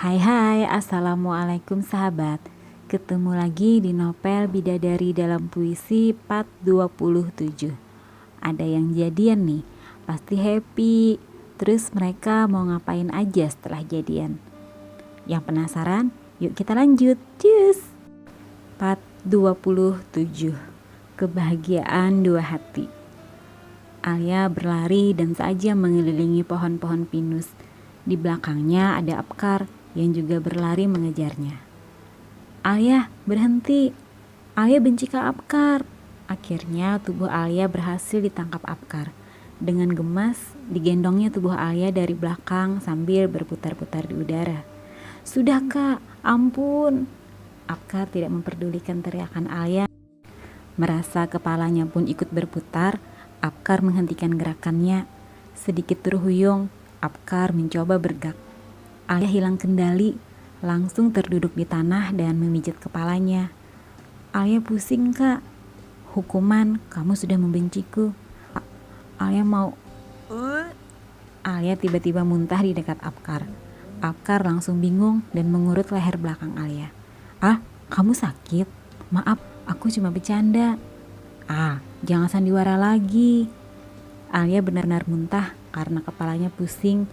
Hai hai, assalamualaikum sahabat. Ketemu lagi di novel Bidadari dalam Puisi part 27. Ada yang jadian nih, pasti happy. Terus mereka mau ngapain aja setelah jadian? Yang penasaran? Yuk kita lanjut. Cus. Part 27. Kebahagiaan dua hati. Alia berlari dan saja mengelilingi pohon-pohon pinus. Di belakangnya ada Apkar yang juga berlari mengejarnya. Alia, berhenti. Alia benci Kak Apkar. Akhirnya tubuh Alia berhasil ditangkap Apkar. Dengan gemas, digendongnya tubuh Alia dari belakang sambil berputar-putar di udara. Sudah Kak, ampun. Apkar tidak memperdulikan teriakan Alia. Merasa kepalanya pun ikut berputar, Apkar menghentikan gerakannya. Sedikit terhuyung, Apkar mencoba bergerak. Alia hilang kendali, langsung terduduk di tanah dan memijat kepalanya. Alia pusing Kak. Hukuman, kamu sudah membenciku. Alia mau... Alia tiba-tiba muntah di dekat Apkar. Apkar langsung bingung dan mengurut leher belakang Alia. Ah, kamu sakit? Maaf, aku cuma bercanda. Ah, jangan sandiwara lagi. Alia benar-benar muntah karena kepalanya pusing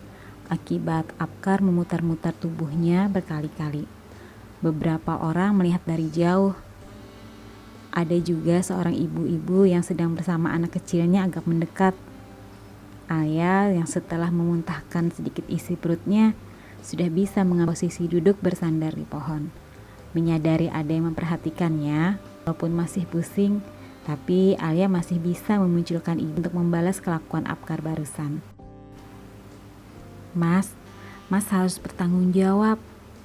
akibat Apkar memutar-mutar tubuhnya berkali-kali. Beberapa orang melihat dari jauh. Ada juga seorang ibu-ibu yang sedang bersama anak kecilnya agak mendekat. Alia yang setelah memuntahkan sedikit isi perutnya sudah bisa mengambil posisi duduk bersandar di pohon. Menyadari ada yang memperhatikannya, walaupun masih pusing, tapi Alia masih bisa memunculkan ide untuk membalas kelakuan Apkar barusan. Mas harus bertanggung jawab.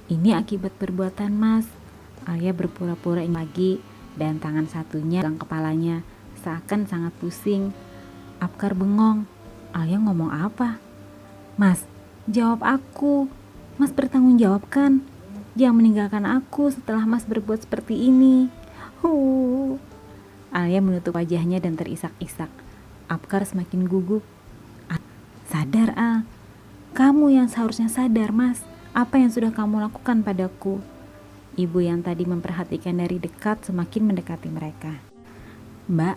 Ini akibat perbuatan Mas. Alia berpura-pura ingin lagi dan tangan satunya pegang kepalanya, seakan sangat pusing. Apkar bengong. Alia ngomong apa? Mas, jawab aku. Mas bertanggung jawab kan? Jangan meninggalkan aku setelah Mas berbuat seperti ini. Alia menutup wajahnya dan terisak-isak. Apkar semakin gugup. Sadar Al. Kamu yang seharusnya sadar Mas. Apa yang sudah kamu lakukan padaku? Ibu yang tadi memperhatikan dari dekat semakin mendekati mereka. Mbak,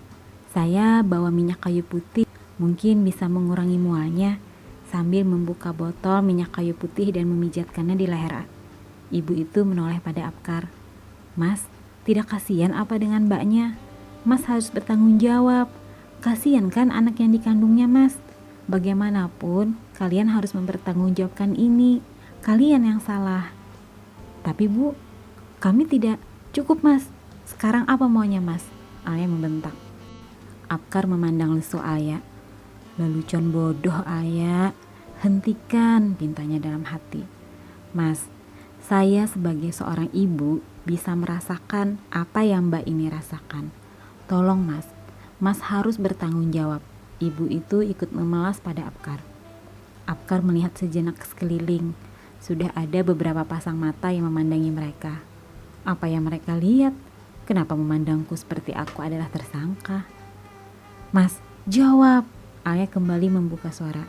saya bawa minyak kayu putih. Mungkin bisa mengurangi mualnya. Sambil membuka botol minyak kayu putih dan memijatkannya di leher. Ibu itu menoleh pada Apkar. Mas, tidak kasihan apa dengan mbaknya? Mas harus bertanggung jawab. Kasihan kan anak yang dikandungnya Mas. Bagaimanapun, kalian harus mempertanggungjawabkan ini. Kalian yang salah. Tapi Bu, kami tidak cukup Mas. Sekarang apa maunya Mas? Alia membentak. Apkar memandang lesu Alia. Lelucon bodoh Alia. Hentikan, pintanya dalam hati. Mas, saya sebagai seorang ibu bisa merasakan apa yang Mbak ini rasakan. Tolong Mas harus bertanggung jawab. Ibu itu ikut memelas pada Apkar. Apkar melihat sejenak sekeliling. Sudah ada beberapa pasang mata yang memandangi mereka. Apa yang mereka lihat? Kenapa memandangku seperti aku adalah tersangka? Mas, jawab. Alia kembali membuka suara.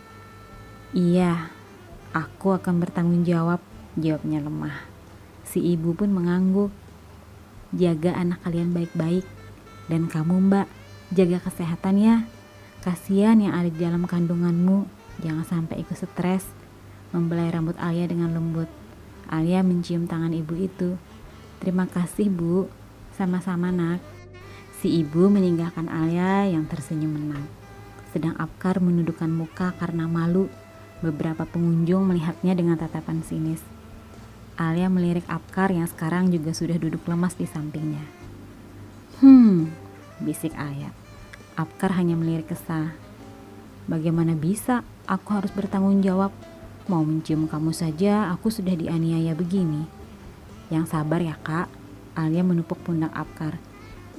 Iya, aku akan bertanggung jawab, jawabnya lemah. Si ibu pun mengangguk. Jaga anak kalian baik-baik. Dan kamu Mbak, jaga kesehatan ya. Kasihan yang ada di dalam kandunganmu. Jangan sampai ikut stres. Membelai rambut Alia dengan lembut. Alia mencium tangan ibu itu. Terima kasih Bu. Sama-sama nak. Si ibu meninggalkan Alia yang tersenyum menang. Sedang Apkar menundukkan muka karena malu. Beberapa pengunjung melihatnya dengan tatapan sinis. Alia melirik Apkar yang sekarang juga sudah duduk lemas di sampingnya. Bisik Alia. Apkar hanya melirik kesal. Bagaimana bisa? Aku harus bertanggung jawab. Mau mencium kamu saja, aku sudah dianiaya begini. Yang sabar ya Kak. Alia menepuk pundak Apkar.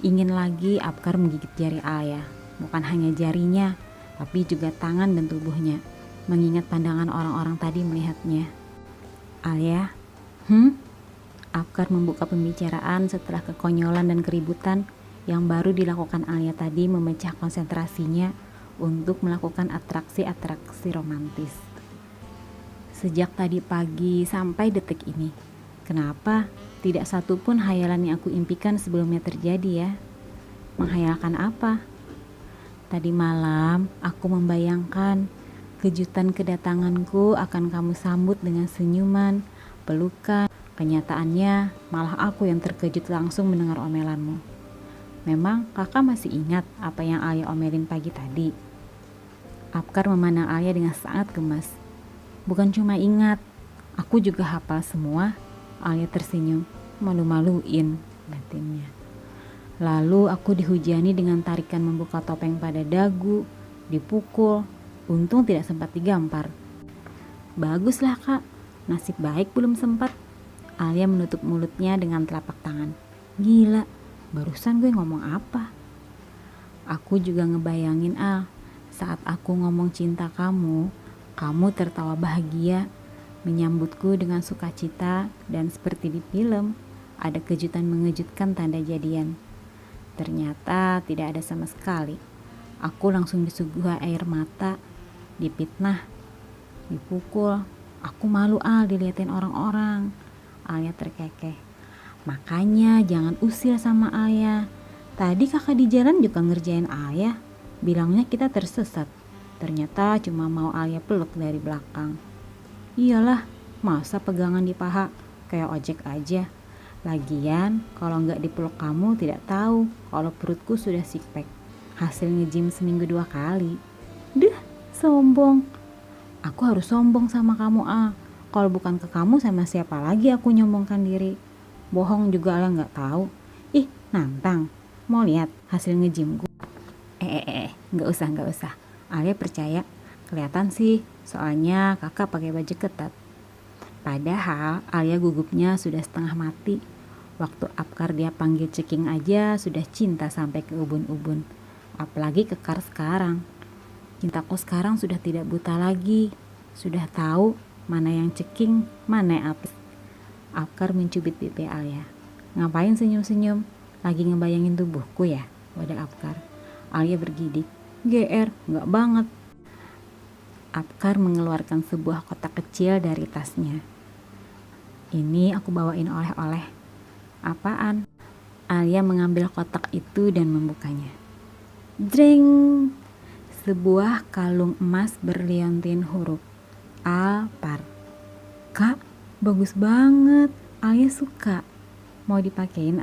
Ingin lagi Apkar menggigit jari Alia. Bukan hanya jarinya, tapi juga tangan dan tubuhnya. Mengingat pandangan orang-orang tadi melihatnya. Alia, Apkar membuka pembicaraan setelah kekonyolan dan keributan yang baru dilakukan Alia tadi memecah konsentrasinya untuk melakukan atraksi-atraksi romantis. Sejak tadi pagi sampai detik ini, kenapa tidak satu pun hayalan yang aku impikan sebelumnya terjadi ya? Menghayalkan apa? Tadi malam aku membayangkan kejutan kedatanganku akan kamu sambut dengan senyuman, pelukan. Kenyataannya malah aku yang terkejut langsung mendengar omelanmu. Memang kakak masih ingat apa yang Alia omelin pagi tadi? Apkar memandang Alia dengan sangat gemas. Bukan cuma ingat, aku juga hafal semua. Alia tersenyum, malu-maluin batinnya. Lalu aku dihujani dengan tarikan membuka topeng pada dagu, dipukul. Untung tidak sempat digampar. Baguslah kak, nasib baik belum sempat. Alia menutup mulutnya dengan telapak tangan. Gila, barusan gue ngomong apa? Aku juga ngebayangin saat aku ngomong cinta kamu tertawa bahagia, menyambutku dengan sukacita dan seperti di film, ada kejutan mengejutkan tanda jadian. Ternyata tidak ada sama sekali. Aku langsung disuguhi air mata, dipitnah, dipukul. Aku malu diliatin orang-orang. Alia terkekeh. Makanya jangan usil sama ayah. Tadi kakak di jalan juga ngerjain ayah. Bilangnya kita tersesat. Ternyata cuma mau Alia peluk dari belakang. Iyalah, masa pegangan di paha kayak ojek aja. Lagian kalau nggak dipeluk kamu tidak tahu kalau perutku sudah six pack. Hasil nge-gym seminggu 2 kali. Duh, sombong. Aku harus sombong sama kamu Kalau bukan ke kamu sama siapa lagi aku nyombongkan diri. Bohong juga Alia nggak tahu. Ih, nantang. Mau lihat hasil nge-gymku? Nggak usah. Alia percaya. Kelihatan sih, soalnya kakak pakai baju ketat. Padahal Alia gugupnya sudah setengah mati. Waktu Apkar dia panggil ceking aja sudah cinta sampai ke ubun-ubun. Apalagi kekar sekarang. Cintaku sekarang sudah tidak buta lagi. Sudah tahu mana yang ceking, mana yang apes. Apkar mencubit pipi Alia. Ngapain senyum-senyum? Lagi ngebayangin tubuhku ya? Wadah Apkar. Alia bergidik. GR, nggak banget. Apkar mengeluarkan sebuah kotak kecil dari tasnya. Ini aku bawain oleh-oleh. Apaan? Alia mengambil kotak itu dan membukanya. Jreng! Sebuah kalung emas berliontin huruf Alpar. Kak, bagus banget. Alia suka. Mau dipakein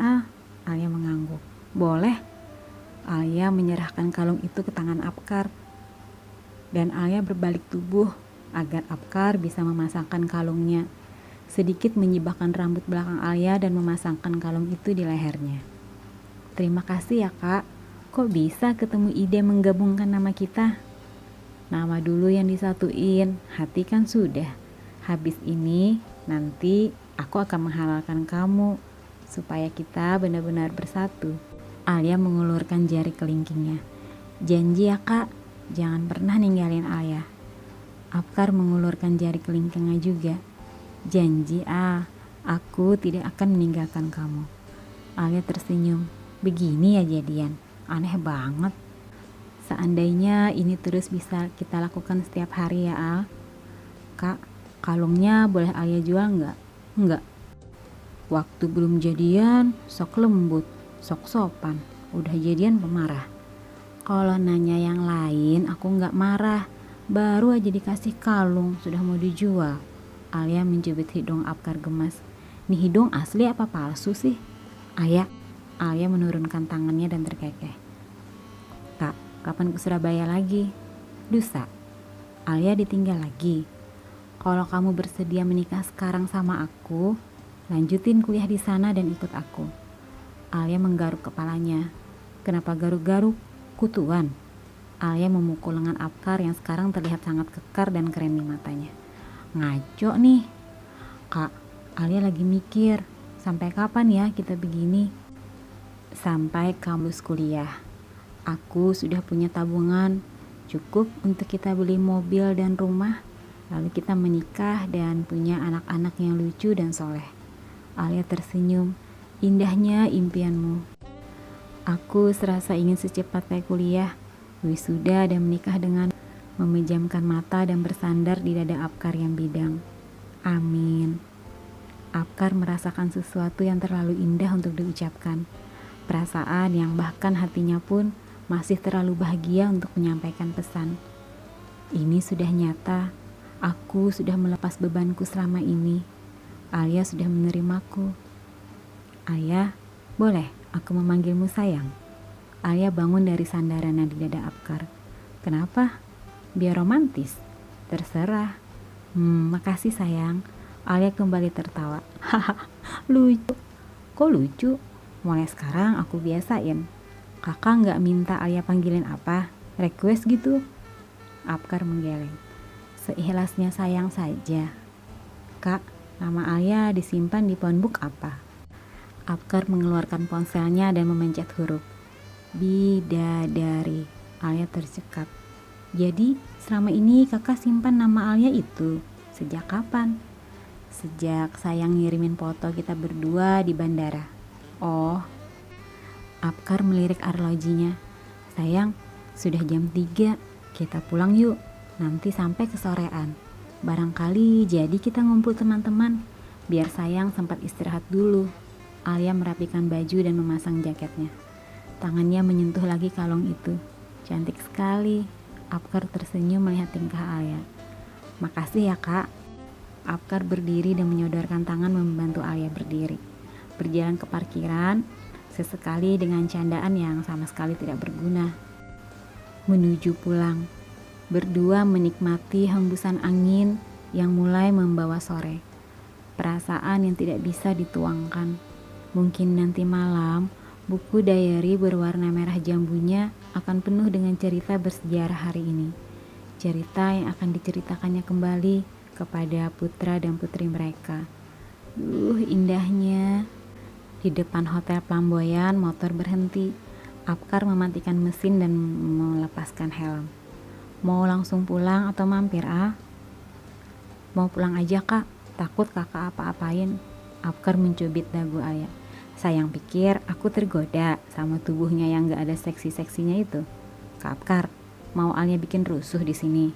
Alia mengangguk. Boleh. Alia menyerahkan kalung itu ke tangan Apkar. Dan Alia berbalik tubuh agar Apkar bisa memasangkan kalungnya. Sedikit menyibakkan rambut belakang Alia dan memasangkan kalung itu di lehernya. Terima kasih ya kak. Kok bisa ketemu ide menggabungkan nama kita? Nama dulu yang disatuin, hati kan sudah. Habis ini nanti aku akan menghalalkan kamu supaya kita benar-benar bersatu. Alia mengulurkan jari kelingkingnya. Janji ya kak, jangan pernah ninggalin ayah. Apkar mengulurkan jari kelingkingnya juga. Janji aku tidak akan meninggalkan kamu. Alia tersenyum. Begini ya jadian, aneh banget. Seandainya ini terus bisa kita lakukan setiap hari ya Kak, kalungnya boleh Alia jual nggak? Nggak. Waktu belum jadian sok lembut, sok sopan. Udah jadian pemarah. Kalau nanya yang lain aku nggak marah. Baru aja dikasih kalung sudah mau dijual. Alia mencubit hidung Apkar gemas. Nih hidung asli apa palsu sih? Ayah. Alia menurunkan tangannya dan terkekeh. Kak, kapan ke Surabaya lagi? Lusa. Alia ditinggal lagi. Kalau kamu bersedia menikah sekarang sama aku, lanjutin kuliah di sana dan ikut aku. Alia menggaruk kepalanya. Kenapa garuk-garuk? Kutuan. Alia memukul lengan Apkar yang sekarang terlihat sangat kekar dan keren di matanya. Ngaco nih. Kak, Alia lagi mikir, sampai kapan ya kita begini? Sampai kamu lulus kuliah. Aku sudah punya tabungan cukup untuk kita beli mobil dan rumah. Lalu kita menikah dan punya anak-anak yang lucu dan soleh. Alia tersenyum. Indahnya impianmu. Aku serasa ingin secepatnya kuliah, wisuda dan menikah dengan memejamkan mata dan bersandar di dada Apkar yang bidang. Amin. Apkar merasakan sesuatu yang terlalu indah untuk diucapkan. Perasaan yang bahkan hatinya pun masih terlalu bahagia untuk menyampaikan pesan. Ini sudah nyata. Aku sudah melepas bebanku selama ini. Alia sudah menerimaku. Ayah, boleh aku memanggilmu sayang? Alia bangun dari sandarannya di dada Apkar. Kenapa? Biar romantis. Terserah. Makasih sayang. Alia kembali tertawa. Haha, lucu. Kok lucu? Mulai sekarang aku biasain. Kakak nggak minta Alia panggilin apa? Request gitu? Apkar menggeleng. Seikhlasnya sayang saja. Kak, nama Alia disimpan di phonebook apa? Apkar mengeluarkan ponselnya dan memencet huruf. Bidadari. Alia tercekat. Jadi selama ini kakak simpan nama Alia itu. Sejak kapan? Sejak sayang ngirimin foto kita berdua di bandara. Oh. Apkar melirik arlojinya. Sayang, sudah jam 3. Kita pulang yuk. Nanti sampai kesorean. Barangkali jadi kita ngumpul teman-teman. Biar sayang sempat istirahat dulu. Alia merapikan baju dan memasang jaketnya. Tangannya menyentuh lagi kalung itu. Cantik sekali. Apkar tersenyum melihat tingkah Alia. Makasih ya kak. Apkar berdiri dan menyodorkan tangan membantu Alia berdiri. Berjalan ke parkiran, sesekali dengan candaan yang sama sekali tidak berguna. Menuju pulang. Berdua menikmati hembusan angin yang mulai membawa sore. Perasaan yang tidak bisa dituangkan. Mungkin nanti malam, buku diary berwarna merah jambunya akan penuh dengan cerita bersejarah hari ini. Cerita yang akan diceritakannya kembali kepada putra dan putri mereka. Indahnya. Di depan hotel Flamboyan, motor berhenti. Apkar mematikan mesin dan melepaskan helm. Mau langsung pulang atau mampir, ah? Mau pulang aja kak, takut kakak apa-apain. Apkar mencubit dagu Alia. Sayang pikir aku tergoda sama tubuhnya yang gak ada seksi-seksinya itu. Kak Apkar, mau Alia bikin rusuh di sini?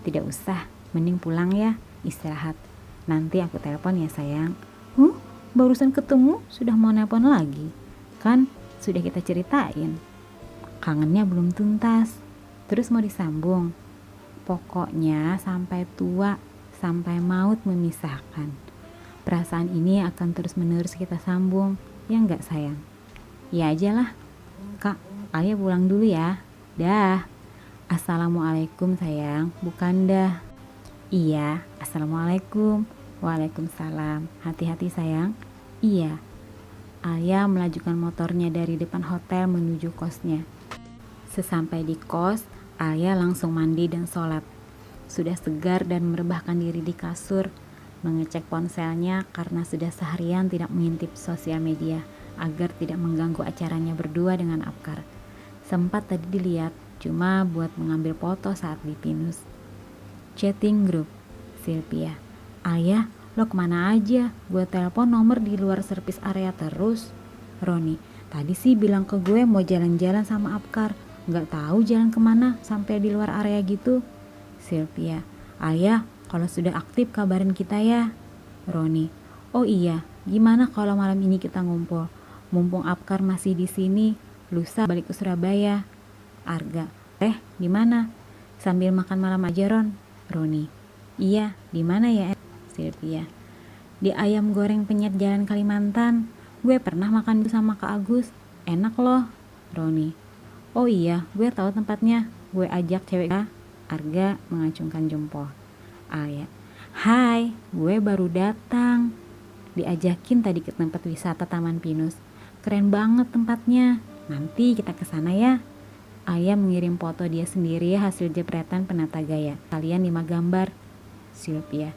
Tidak usah, mending pulang ya, istirahat. Nanti aku telepon ya sayang. Barusan ketemu sudah mau nelpon lagi. Kan sudah kita ceritain. Kangennya belum tuntas. Terus mau disambung. Pokoknya sampai tua, sampai maut memisahkan. Perasaan ini akan terus-menerus kita sambung. Ya enggak sayang? Ya aja lah. Kak, Alia pulang dulu ya. Dah. Assalamualaikum sayang. Bukan dah. Iya, assalamualaikum. Waalaikumsalam. Hati-hati sayang. Iya. Alia melajukan motornya dari depan hotel menuju kosnya. Sesampai di kos, Alia langsung mandi dan sholat. Sudah segar dan merebahkan diri di kasur, mengecek ponselnya karena sudah seharian tidak mengintip sosial media agar tidak mengganggu acaranya berdua dengan Apkar. Sempat tadi dilihat, cuma buat mengambil foto saat di Pinus. Chatting group, Sylvia. Ayah, lo kemana aja? Gue telepon nomor di luar servis area terus. Roni, tadi sih bilang ke gue mau jalan-jalan sama Apkar. Gak tahu jalan kemana sampai di luar area gitu. Sylvia, ayah, kalau sudah aktif kabarin kita ya. Roni, oh iya, gimana kalau malam ini kita ngumpul? Mumpung Apkar masih di sini, lusa balik ke Surabaya. Arga, di mana? Sambil makan malam aja Ron. Roni, iya, di mana ya? Sylvia, di ayam goreng penyet Jalan Kalimantan. Gue pernah makan itu sama Kak Agus, enak loh. Roni, oh iya, gue tahu tempatnya. Gue ajak cewek. Arga mengacungkan jempol. Alia, hai, gue baru datang. Diajakin tadi ke tempat wisata Taman Pinus. Keren banget tempatnya. Nanti kita ke sana ya. Ayah mengirim foto dia sendiri hasil jepretan penata gaya. Kalian 5 gambar. Sylvia,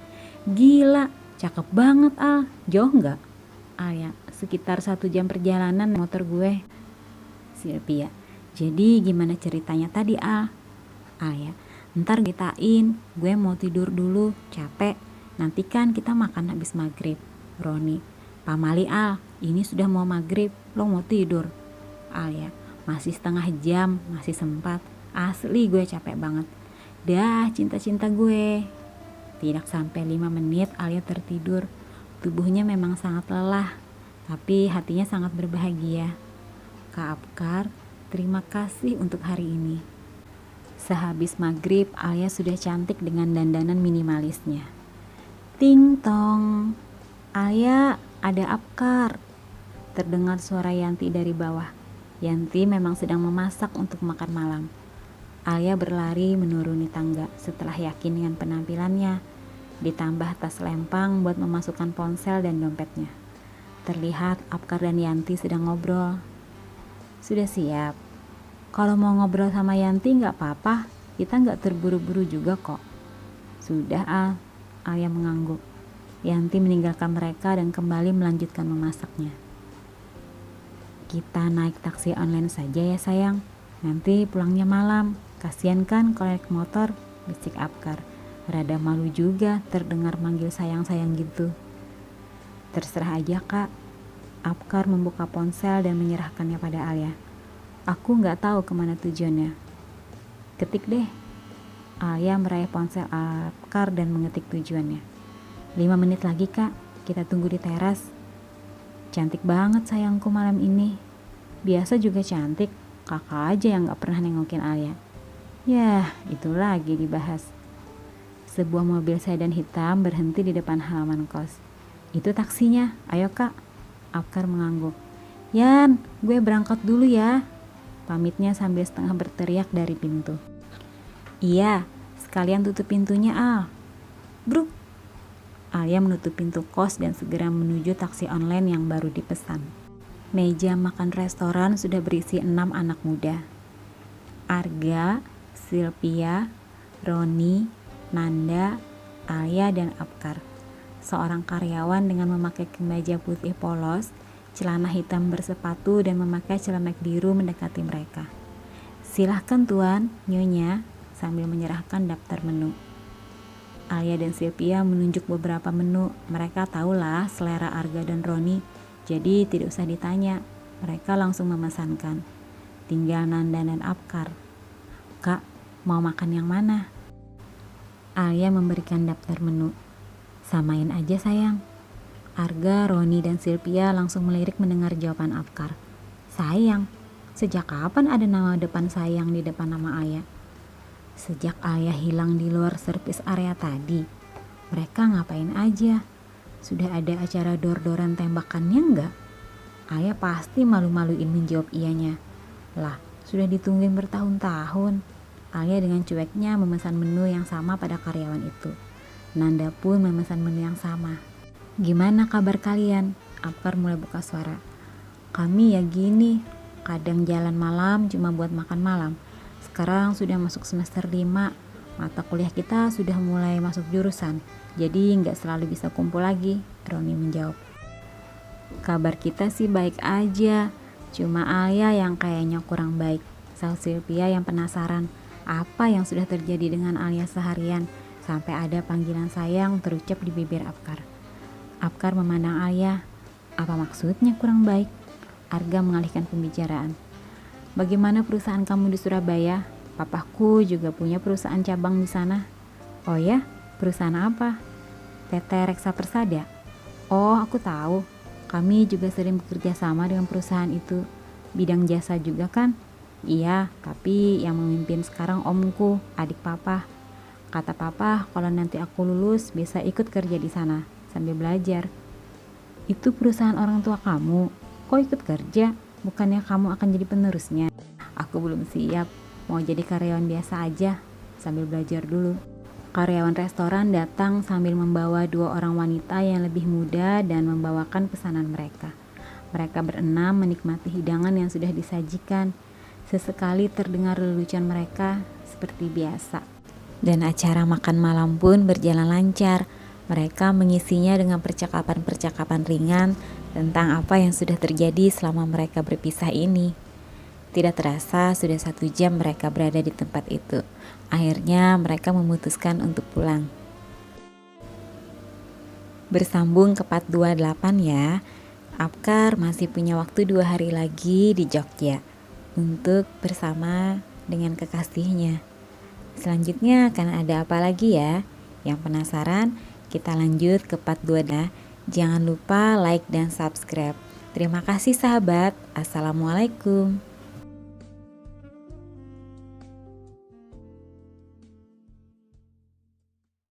gila, cakep banget Al. Jauh nggak? Ayah, sekitar 1 jam perjalanan motor gue. Sylvia, jadi gimana ceritanya tadi Al? Ayah, ntar ceritain, gue mau tidur dulu, capek. Nanti kan kita makan habis maghrib. Roni, pamali Al, ini sudah mau maghrib, lo mau tidur? Alia, masih setengah jam, masih sempat. Asli gue capek banget. Dah, cinta-cinta gue. Tidak sampai 5 menit Alia tertidur. Tubuhnya memang sangat lelah, tapi hatinya sangat berbahagia. Kak Apkar, terima kasih untuk hari ini. Sehabis maghrib, Alia sudah cantik dengan dandanan minimalisnya. Ting tong. Alia, ada Apkar. Terdengar suara Yanti dari bawah. Yanti memang sedang memasak untuk makan malam. Alia berlari menuruni tangga setelah yakin dengan penampilannya, ditambah tas lempang buat memasukkan ponsel dan dompetnya. Terlihat Apkar dan Yanti sedang ngobrol. Sudah siap? Kalau mau ngobrol sama Yanti nggak apa-apa, kita nggak terburu-buru juga kok. Sudah Alia mengangguk. Yanti meninggalkan mereka dan kembali melanjutkan memasaknya. Kita naik taksi online saja ya sayang, nanti pulangnya malam. Kasian kan kalau naik motor, bisik Apkar. Rada malu juga terdengar manggil sayang-sayang gitu. Terserah aja kak. Apkar membuka ponsel dan menyerahkannya pada Alia. Aku nggak tahu kemana tujuannya. Ketik deh. Alia meraih ponsel Apkar dan mengetik tujuannya. 5 menit lagi kak, kita tunggu di teras. Cantik banget sayangku malam ini. Biasa juga cantik, kakak aja yang gak pernah nengokin Alia. Yah, itu lagi dibahas. Sebuah mobil sedan hitam berhenti di depan halaman kos. Itu taksinya, ayo kak. Apkar mengangguk. Yan, gue berangkat dulu ya. Pamitnya sambil setengah berteriak dari pintu. Iya, sekalian tutup pintunya Al. Bruk. Alia menutup pintu kos dan segera menuju taksi online yang baru dipesan. Meja makan restoran sudah berisi 6 anak muda. Arga, Sylvia, Roni, Nanda, Alia, dan Apkar. Seorang karyawan dengan memakai kemeja putih polos, celana hitam bersepatu, dan memakai celemek biru mendekati mereka. Silahkan tuan, nyonya, sambil menyerahkan daftar menu. Alia dan Sylvia menunjuk beberapa menu. Mereka tahulah selera Arga dan Roni, jadi tidak usah ditanya. Mereka langsung memesankan. Tinggal Nanda dan Apkar. Kak, mau makan yang mana? Alia memberikan daftar menu. Samain aja sayang. Arga, Roni, dan Sylvia langsung melirik mendengar jawaban Apkar. Sayang? Sejak kapan ada nama depan sayang di depan nama Alia? Sejak Alia hilang di luar servis area tadi. Mereka ngapain aja? Sudah ada acara dor-doran tembakannya enggak? Alia pasti malu-maluin menjawab iyanya. Lah, sudah ditungguin bertahun-tahun. Alia dengan cueknya memesan menu yang sama pada karyawan itu. Nanda pun memesan menu yang sama. Gimana kabar kalian? Apkar mulai buka suara. Kami ya gini, kadang jalan malam cuma buat makan malam. Sekarang sudah masuk semester 5, mata kuliah kita sudah mulai masuk jurusan, jadi nggak selalu bisa kumpul lagi, Roni menjawab. Kabar kita sih baik aja, cuma Alia yang kayaknya kurang baik. Sal Sylvia yang penasaran, apa yang sudah terjadi dengan Alia seharian, sampai ada panggilan sayang terucap di bibir Apkar. Apkar memandang Alia, apa maksudnya kurang baik? Arga mengalihkan pembicaraan. Bagaimana perusahaan kamu di Surabaya? Papaku juga punya perusahaan cabang di sana. Oh ya? Perusahaan apa? PT Reksa Persada. Oh, aku tahu. Kami juga sering bekerja sama dengan perusahaan itu. Bidang jasa juga kan? Iya, tapi yang memimpin sekarang omku, adik papa. Kata papa, kalau nanti aku lulus bisa ikut kerja di sana sambil belajar. Itu perusahaan orang tua kamu. Kok ikut kerja? Bukannya kamu akan jadi penerusnya? Aku belum siap, mau jadi karyawan biasa aja, sambil belajar dulu. Karyawan restoran datang sambil membawa 2 orang wanita yang lebih muda dan membawakan pesanan mereka. Mereka berenam menikmati hidangan yang sudah disajikan. Sesekali terdengar lelucon mereka seperti biasa. Dan acara makan malam pun berjalan lancar. Mereka mengisinya dengan percakapan-percakapan ringan tentang apa yang sudah terjadi selama mereka berpisah ini. Tidak terasa sudah 1 jam mereka berada di tempat itu. Akhirnya mereka memutuskan untuk pulang. Bersambung ke part 28 ya. Apkar masih punya waktu 2 hari lagi di Jogja untuk bersama dengan kekasihnya. Selanjutnya akan ada apa lagi ya? Yang penasaran? Kita lanjut ke part 2 dah. Jangan lupa like dan subscribe. Terima kasih sahabat. Assalamualaikum.